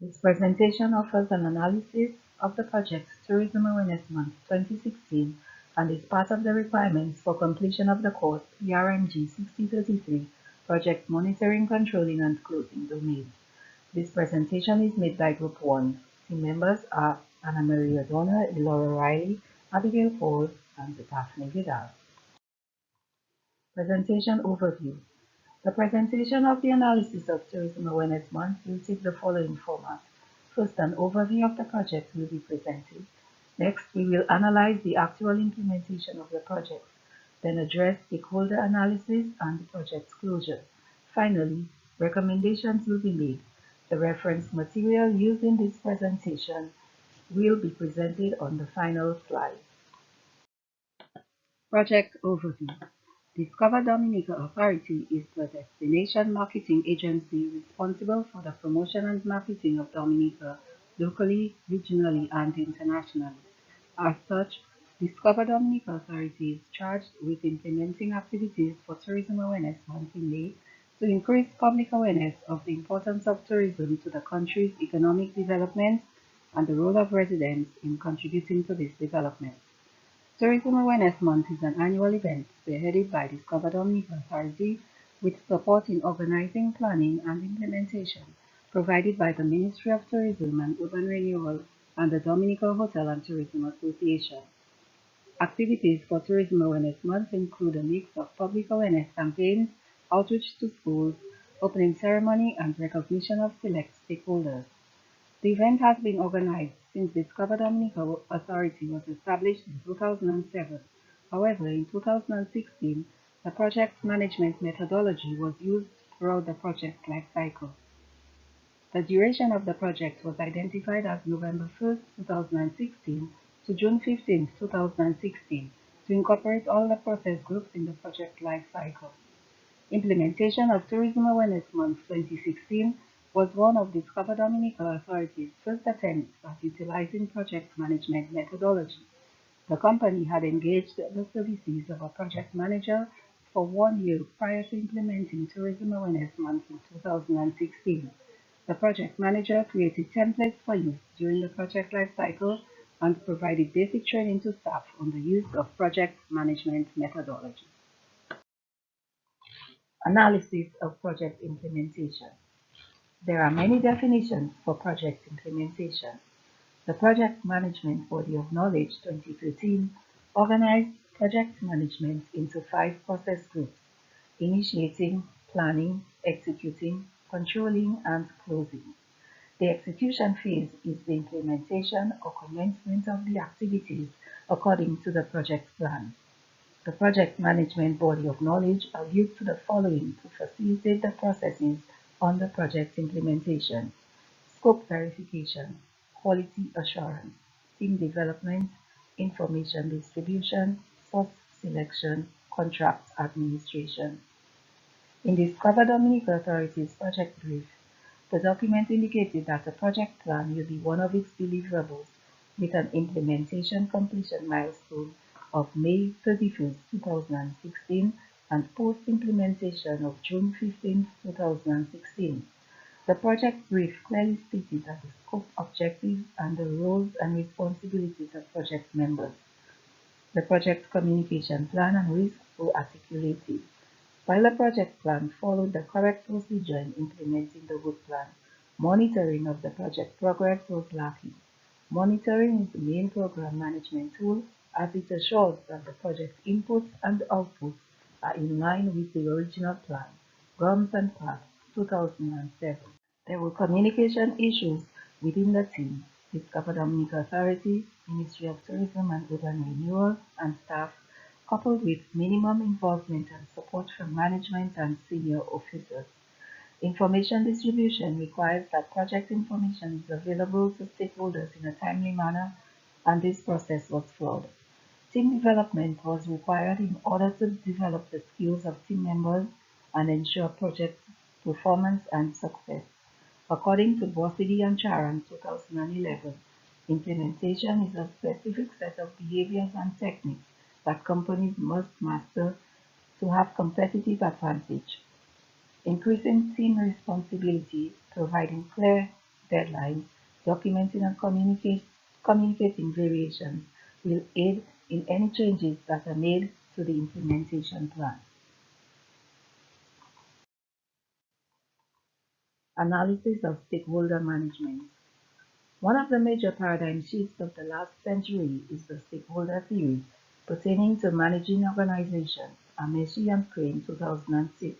This presentation offers an analysis of the project's Tourism Awareness Month 2016 and is part of the requirements for completion of the course PRMG 6033 Project Monitoring, Controlling and Closing Domain. This presentation is made by Group 1. Team members are Anna Maria Donner, Laura Riley, Abigail Paul, and Daphne Vidal. Presentation Overview. The presentation of the analysis of Tourism Awareness Month will take the following format. First, an overview of the project will be presented. Next, we will analyze the actual implementation of the project, then address stakeholder analysis and the project's closure. Finally, recommendations will be made. The reference material used in this presentation will be presented on the final slide. Project Overview. Discover Dominica Authority is the destination marketing agency responsible for the promotion and marketing of Dominica locally, regionally, and internationally. As such, Discover Dominica Authority is charged with implementing activities for Tourism Awareness Month in May to increase public awareness of the importance of tourism to the country's economic development and the role of residents in contributing to this development. Tourism Awareness Month is an annual event spearheaded by Discover Dominica Authority with support in organizing, planning, and implementation provided by the Ministry of Tourism and Urban Renewal and the Dominica Hotel and Tourism Association. Activities for Tourism Awareness Month include a mix of public awareness campaigns, outreach to schools, opening ceremony, and recognition of select stakeholders. The event has been organized since Discover Dominica Authority was established in 2007. However, in 2016, the project management methodology was used throughout the project life cycle. The duration of the project was identified as November 1, 2016 to June 15, 2016 to incorporate all the process groups in the project life cycle. Implementation of Tourism Awareness Month 2016 was one of Discover Dominica Authority's first attempts at utilizing project management methodology. The company had engaged the services of a project manager for 1 year prior to implementing Tourism Awareness Month in 2016. The project manager created templates for use during the project life cycle and provided basic training to staff on the use of project management methodology. Analysis of project implementation. There are many definitions for project implementation. The Project Management Body of Knowledge 2013 organized project management into 5 process groups: initiating, planning, executing, controlling, and closing. The execution phase is the implementation or commencement of the activities according to the project plan. The Project Management Body of Knowledge alludes to the following to facilitate the processes on the project implementation: scope verification, quality assurance, team development, information distribution, source selection, contract administration. In Discover Dominica Authority's project brief, the document indicated that a project plan will be one of its deliverables with an implementation completion milestone of May 31, 2016 and post-implementation of June 15, 2016. The project brief clearly stated that the scope, objectives, and the roles and responsibilities of project members. The project communication plan and risks were articulated. While the project plan followed the correct procedure in implementing the work plan, monitoring of the project progress was lacking. Monitoring is the main program management tool as it assures that the project inputs and outputs are in line with the original plan, GOMS and PAS 2007. There were communication issues within the team, Discover Dominica Authority, Ministry of Tourism and Urban Renewal, and staff, coupled with minimum involvement and support from management and senior officers. Information distribution requires that project information is available to stakeholders in a timely manner, and this process was flawed. Team development was required in order to develop the skills of team members and ensure project performance and success. According to Bossidy and Charan 2011, implementation is a specific set of behaviors and techniques that companies must master to have competitive advantage. Increasing team responsibility, providing clear deadlines, documenting and communicating variations will aid in any changes that are made to the implementation plan. Analysis of stakeholder management. One of the major paradigm shifts of the last century is the stakeholder theory pertaining to managing organizations, Amechi and Crane 2006,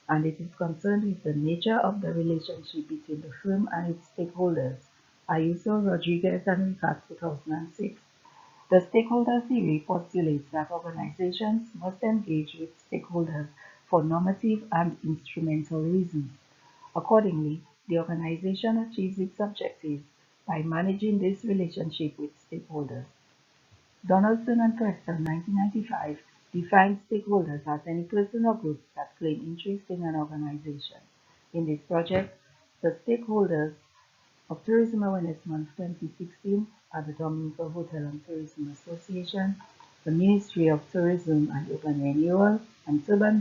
and it is concerned with the nature of the relationship between the firm and its stakeholders, Ayuso, Rodriguez, and Ricard 2006. The stakeholder theory postulates that organizations must engage with stakeholders for normative and instrumental reasons. Accordingly, the organization achieves its objectives by managing this relationship with stakeholders. Donaldson and Preston, 1995, defined stakeholders as any person or group that claim interest in an organization. In this project, the stakeholders of Tourism Awareness Month 2016 are the Dominican Hotel and Tourism Association, the Ministry of Tourism and Urban Renewal, and tourism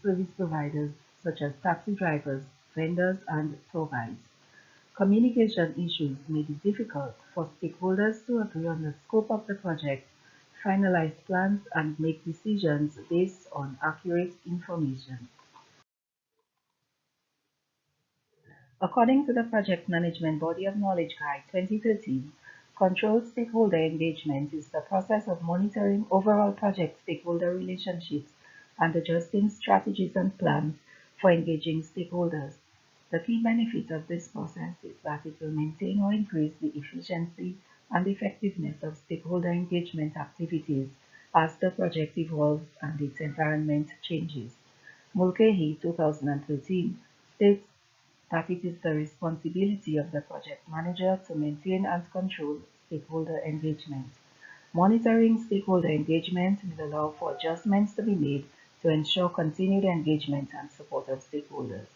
service providers such as taxi drivers, vendors, and tour guides. Communication issues made it difficult for stakeholders to agree on the scope of the project, finalize plans, and make decisions based on accurate information. According to the Project Management Body of Knowledge Guide 2013, controlled stakeholder engagement is the process of monitoring overall project stakeholder relationships and adjusting strategies and plans for engaging stakeholders. The key benefit of this process is that it will maintain or increase the efficiency and effectiveness of stakeholder engagement activities as the project evolves and its environment changes. Mulcahy 2013 states that it is the responsibility of the project manager to maintain and control stakeholder engagement. Monitoring stakeholder engagement will allow for adjustments to be made to ensure continued engagement and support of stakeholders.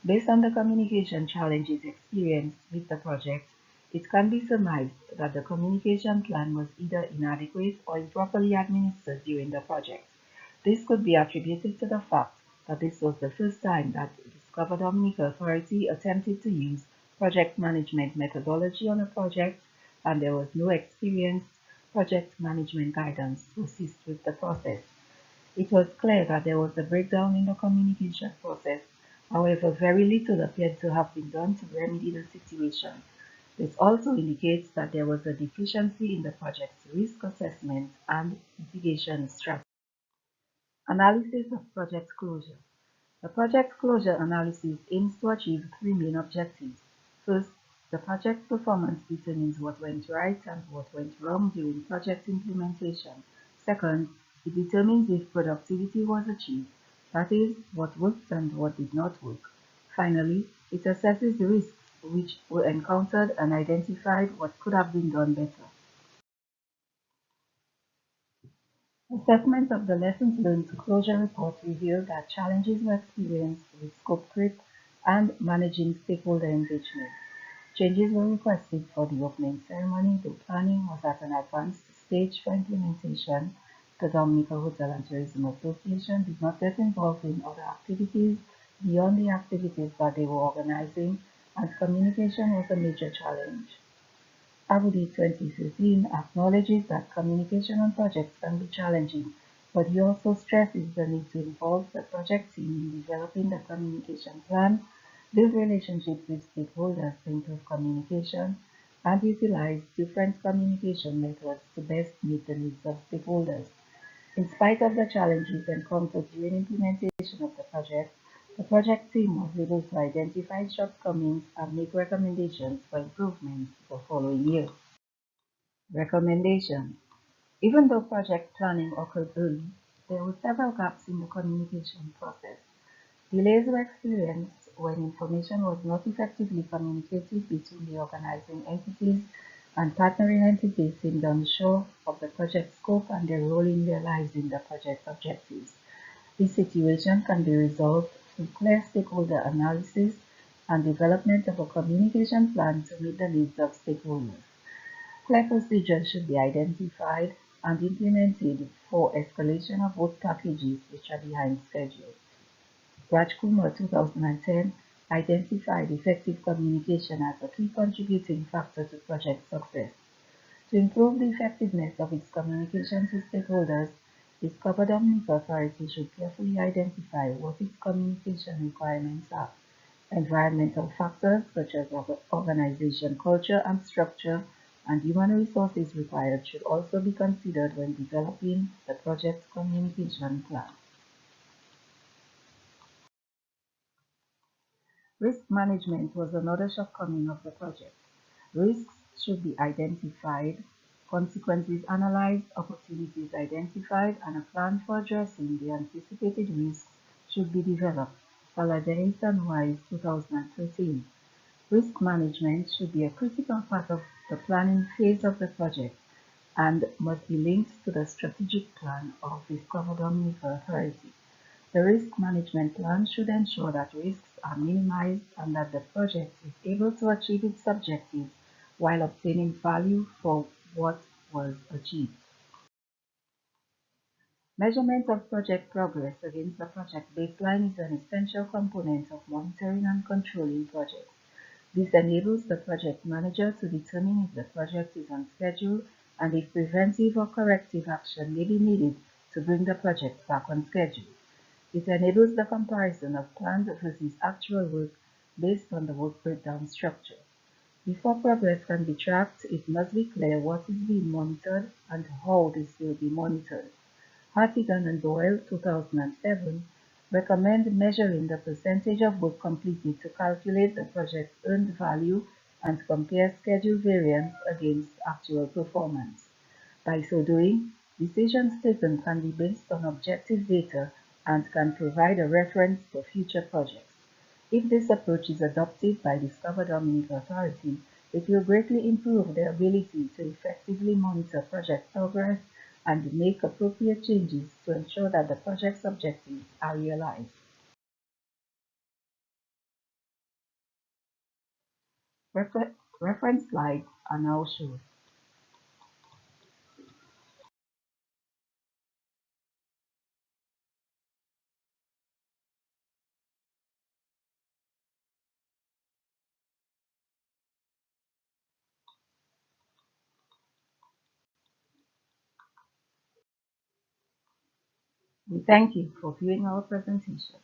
Based on the communication challenges experienced with the project, it can be surmised that the communication plan was either inadequate or improperly administered during the project. This could be attributed to the fact that this was the first time that the Discover Dominica Authority attempted to use project management methodology on a project, and there was no experienced project management guidance to assist with the process. It was clear that there was a breakdown in the communication process. However, very little appeared to have been done to remedy the situation. This also indicates that there was a deficiency in the project's risk assessment and mitigation strategy. Analysis of project closure. The project closure analysis aims to achieve three main objectives. First, the project performance determines what went right and what went wrong during project implementation. Second, it determines if productivity was achieved, that is, what worked and what did not work. Finally, it assesses the risks which were encountered and identified what could have been done better. Assessment of the lessons learned closure report revealed that challenges were experienced with scope creep and managing stakeholder engagement. Changes were requested for the opening ceremony, though planning was at an advanced stage for implementation. The Dominica Hotel and Tourism Association did not get involved in other activities beyond the activities that they were organizing, and communication was a major challenge. Abudi 2013 acknowledges that communication on projects can be challenging, but he also stresses the need to involve the project team in developing the communication plan, build relationships with stakeholders to improve communication, and utilize different communication methods to best meet the needs of stakeholders. In spite of the challenges encountered during implementation of the project team was able to identify shortcomings and make recommendations for improvements for following years. Recommendations. Even though project planning occurred early, there were several gaps in the communication process. Delays were experienced when information was not effectively communicated between the organizing entities, and partnering entities seemed unsure of the project scope and their role in realizing the project objectives. This situation can be resolved through clear stakeholder analysis and development of a communication plan to meet the needs of stakeholders. Clear procedures should be identified and implemented for escalation of work packages which are behind schedule. Rajkumar 2010 identified effective communication as a key contributing factor to project success. To improve the effectiveness of its communication to stakeholders, its Copper Authority should carefully identify what its communication requirements are. Environmental factors such as organization culture and structure and human resources required should also be considered when developing the project's communication plan. Risk management was another shortcoming of the project. Risks should be identified, consequences analyzed, opportunities identified, and a plan for addressing the anticipated risks should be developed. Valadares Wise, 2013. Risk management should be a critical part of the planning phase of the project and must be linked to the strategic plan of the Discovery Authority. The risk management plan should ensure that risks are minimized and that the project is able to achieve its objectives while obtaining value for what was achieved. Measurement of project progress against the project baseline is an essential component of monitoring and controlling projects. This enables the project manager to determine if the project is on schedule and if preventive or corrective action may be needed to bring the project back on schedule. It enables the comparison of planned versus actual work based on the work breakdown structure. Before progress can be tracked, it must be clear what is being monitored and how this will be monitored. Hartigan and Doyle, 2007, recommend measuring the percentage of work completed to calculate the project's earned value and compare schedule variance against actual performance. By so doing, decisions taken can be based on objective data and can provide a reference for future projects. If this approach is adopted by Discover Dominic Authority, it will greatly improve their ability to effectively monitor project progress and make appropriate changes to ensure that the project's objectives are realized. Reference slides are now shown. We thank you for viewing our presentation.